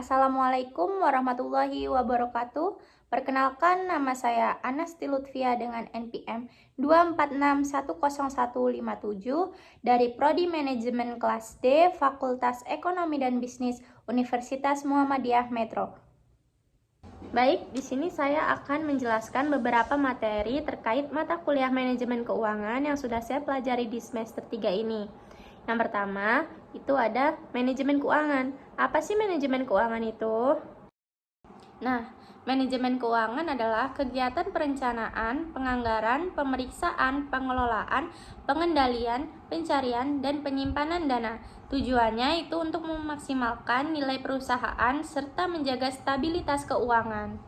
Assalamualaikum warahmatullahi wabarakatuh. Perkenalkan, nama saya Anasti Lutfia dengan NPM 246101157 dari Prodi Manajemen Kelas D, Fakultas Ekonomi dan Bisnis Universitas Muhammadiyah Metro. Baik, di sini saya akan menjelaskan beberapa materi terkait mata kuliah manajemen keuangan yang sudah saya pelajari di semester 3 ini. Yang pertama, itu ada manajemen keuangan. Apa sih manajemen keuangan itu? Nah, manajemen keuangan adalah kegiatan perencanaan, penganggaran, pemeriksaan, pengelolaan, pengendalian, pencarian, dan penyimpanan dana. Tujuannya itu untuk memaksimalkan nilai perusahaan serta menjaga stabilitas keuangan.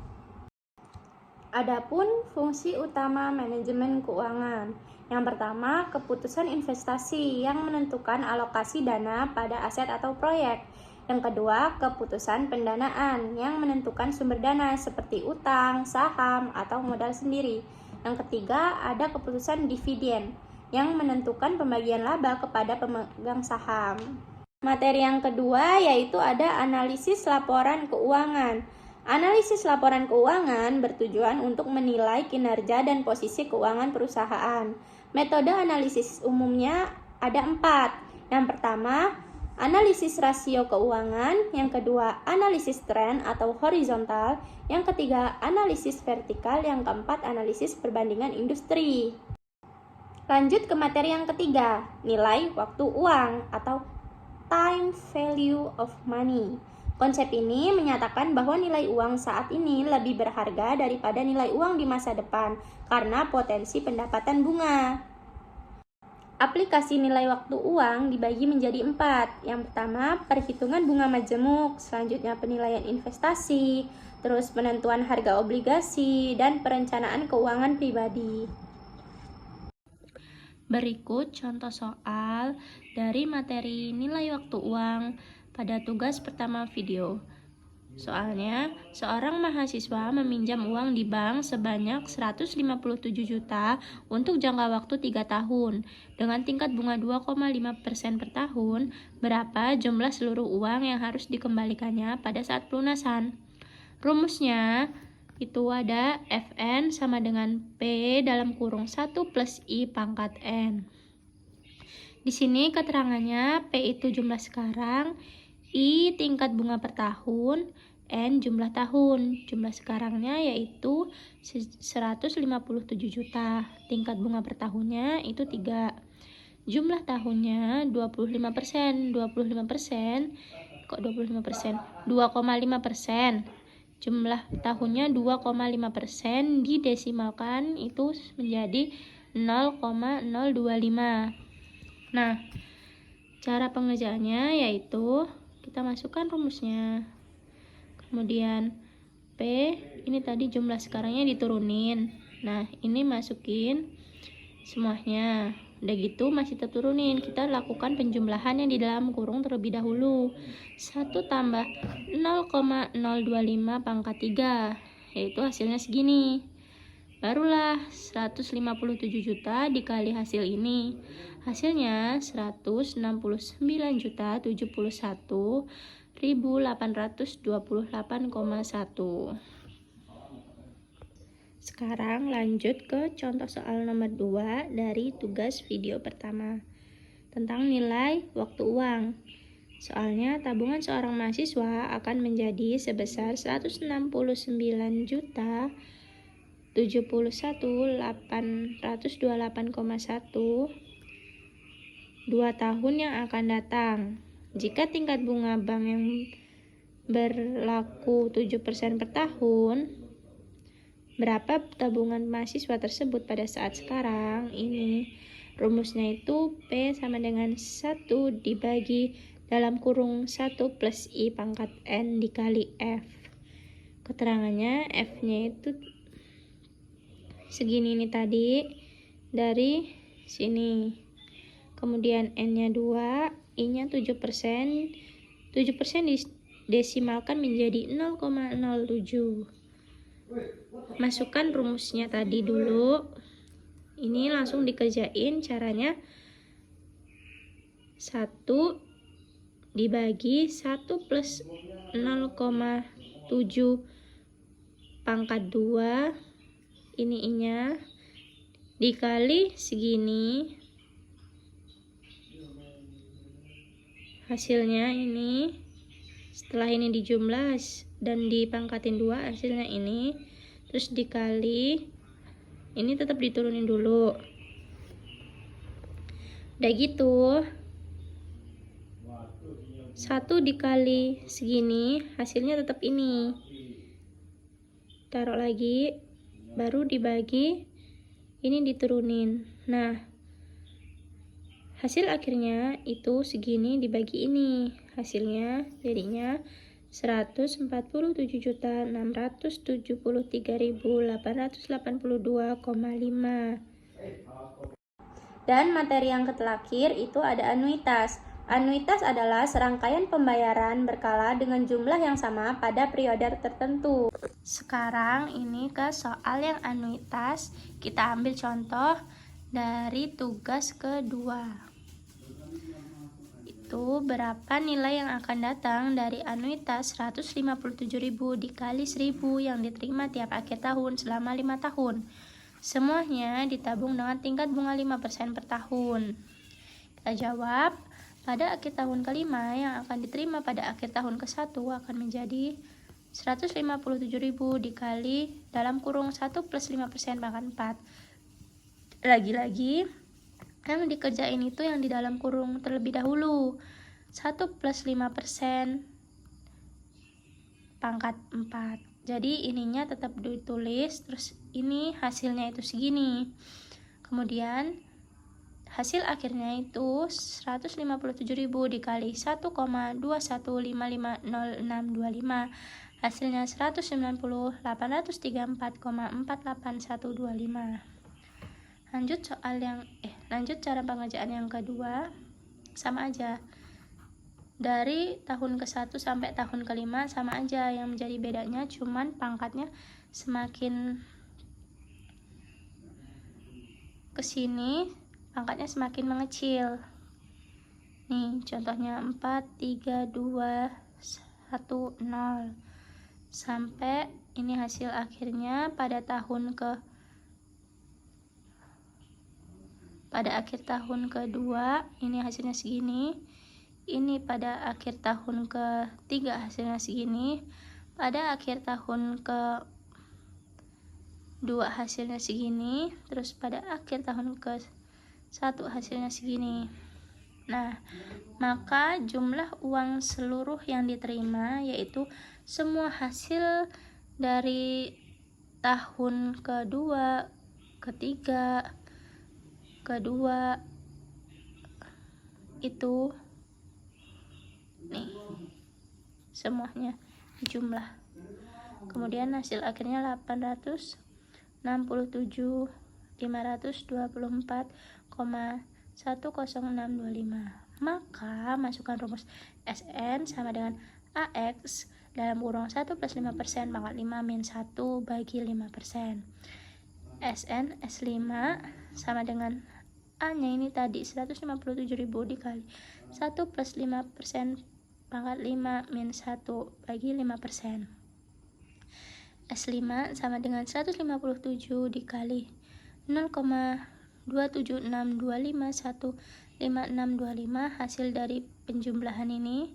Adapun fungsi utama manajemen keuangan. Yang pertama, keputusan investasi yang menentukan alokasi dana pada aset atau proyek. Yang kedua, keputusan pendanaan yang menentukan sumber dana seperti utang, saham, atau modal sendiri. Yang ketiga, ada keputusan dividen yang menentukan pembagian laba kepada pemegang saham. Materi yang kedua yaitu ada analisis laporan keuangan. Analisis laporan keuangan bertujuan untuk menilai kinerja dan posisi keuangan perusahaan. Metode analisis umumnya ada 4. Yang pertama, analisis rasio keuangan. Yang kedua, analisis tren atau horizontal. Yang ketiga, analisis vertikal. Yang keempat, analisis perbandingan industri. Lanjut ke materi yang ketiga, nilai waktu uang atau time value of money. Konsep ini menyatakan bahwa nilai uang saat ini lebih berharga daripada nilai uang di masa depan karena potensi pendapatan bunga. Aplikasi nilai waktu uang dibagi menjadi 4. Yang pertama, perhitungan bunga majemuk, selanjutnya penilaian investasi, terus penentuan harga obligasi, dan perencanaan keuangan pribadi. Berikut contoh soal dari materi nilai waktu uang pada tugas pertama video. Soalnya, seorang mahasiswa meminjam uang di bank sebanyak 157 juta untuk jangka waktu 3 tahun. Dengan tingkat bunga 2,5% per tahun, berapa jumlah seluruh uang yang harus dikembalikannya pada saat pelunasan? Rumusnya, itu ada Fn sama dengan P dalam kurung 1 plus I pangkat N. Di sini keterangannya P itu jumlah sekarang, I tingkat bunga per tahun, N jumlah tahun. Jumlah sekarangnya yaitu 157 juta. Tingkat bunga per tahunnya itu 3. Jumlah tahunnya 25%. 25%. Kok 25%? 2,5%. Jumlah tahunnya 2,5%, didesimalkan itu menjadi 0,025. Nah, cara pengerjaannya yaitu kita masukkan rumusnya. Kemudian P, ini tadi jumlah sekarangnya diturunin. Nah, ini masukin semuanya. Udah gitu masih terturunin, kita lakukan penjumlahan yang di dalam kurung terlebih dahulu. 1 tambah 0,025 pangkat 3, yaitu hasilnya segini. Barulah 157 juta dikali hasil ini. Hasilnya 169.071.828,1. Sekarang lanjut ke contoh soal nomor 2 dari tugas video pertama tentang nilai waktu uang. Soalnya tabungan seorang mahasiswa akan menjadi sebesar 169.071.828,1 2 tahun yang akan datang. Jika tingkat bunga bank yang berlaku 7% per tahun, berapa tabungan mahasiswa tersebut pada saat sekarang? Ini rumusnya itu P sama dengan 1 dibagi dalam kurung 1 plus I pangkat N dikali F. Keterangannya F-nya itu segini ini tadi dari sini. Kemudian N-nya 2, I-nya 7%. 7% didesimalkan menjadi 0,07. Masukkan rumusnya tadi dulu. Ini langsung dikerjain caranya. 1 dibagi 1 plus 0,7 pangkat 2 ininya dikali segini, hasilnya ini. Setelah ini dijumlah dan dipangkatin 2, hasilnya ini, terus dikali ini, tetap diturunin dulu. Udah gitu 1 dikali segini, hasilnya tetap ini. Taruh lagi, baru dibagi, ini diturunin. Nah, hasil akhirnya itu segini dibagi ini. Hasilnya jadinya 147.673.882,5. Dan materi yang terakhir itu ada anuitas. Anuitas adalah serangkaian pembayaran berkala dengan jumlah yang sama pada periode tertentu. Sekarang ini ke soal yang anuitas. Kita ambil contoh dari tugas kedua. Itu berapa nilai yang akan datang dari anuitas 157.000 dikali 1.000 yang diterima tiap akhir tahun selama 5 tahun. Semuanya ditabung dengan tingkat bunga 5% per tahun. Kita jawab, pada akhir tahun kelima yang akan diterima pada akhir tahun ke-1 akan menjadi 157.000 dikali dalam kurung 1 plus 5% pangkat 4. Lagi-lagi yang dikerjain itu yang di dalam kurung terlebih dahulu. 1 plus 5% pangkat 4. Jadi ininya tetap ditulis, terus ini hasilnya itu segini. Kemudian hasil akhirnya itu 157.000 dikali 1,21550625. Hasilnya 190.834,48125. Lanjut cara pengerjaan yang kedua. Sama aja. Dari tahun ke-1 sampai tahun ke-5 sama aja, yang menjadi bedanya cuman pangkatnya semakin kesini pangkatnya semakin mengecil. Nih contohnya 4, 3, 2, 1, 0 sampai ini hasil akhirnya pada akhir tahun kedua ini hasilnya segini. Ini pada akhir tahun ke-3 hasilnya segini. Pada akhir tahun ke-2 hasilnya segini. Terus pada akhir tahun ke-1 hasilnya segini. Nah, maka jumlah uang seluruh yang diterima yaitu semua hasil dari tahun kedua, ketiga, kedua itu nih semuanya dijumlah. Kemudian hasil akhirnya 867.524,10625. Maka masukkan rumus SN sama dengan AX dalam kurung 1 plus 5% pangkat 5 min 1 bagi 5%. SN S5 sama dengan A nya ini tadi 157.000 dikali 1 plus 5% pangkat 5 min 1 bagi 5%. S5 sama dengan 157 dikali 0,27625155625 hasil dari penjumlahan ini.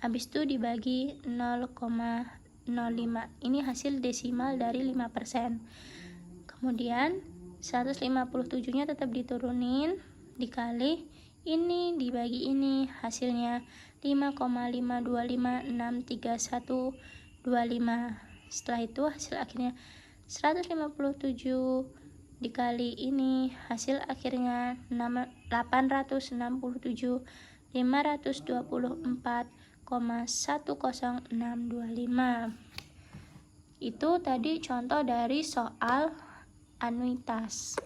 Habis itu dibagi 0,05. Ini hasil desimal dari 5%. Kemudian 157 nya tetap diturunin dikali ini dibagi ini, hasilnya 5,52563125. Setelah itu hasil akhirnya 157 dikali ini, hasil akhirnya 867.524,10625. Itu tadi contoh dari soal anuitas.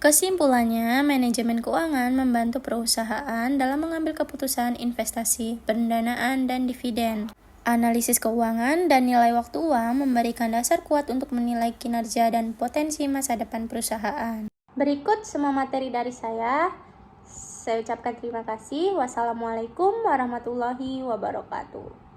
Kesimpulannya, manajemen keuangan membantu perusahaan dalam mengambil keputusan investasi, pendanaan, dan dividen. Analisis keuangan dan nilai waktu uang memberikan dasar kuat untuk menilai kinerja dan potensi masa depan perusahaan. Berikut semua materi dari saya. Saya ucapkan terima kasih. Wassalamualaikum warahmatullahi wabarakatuh.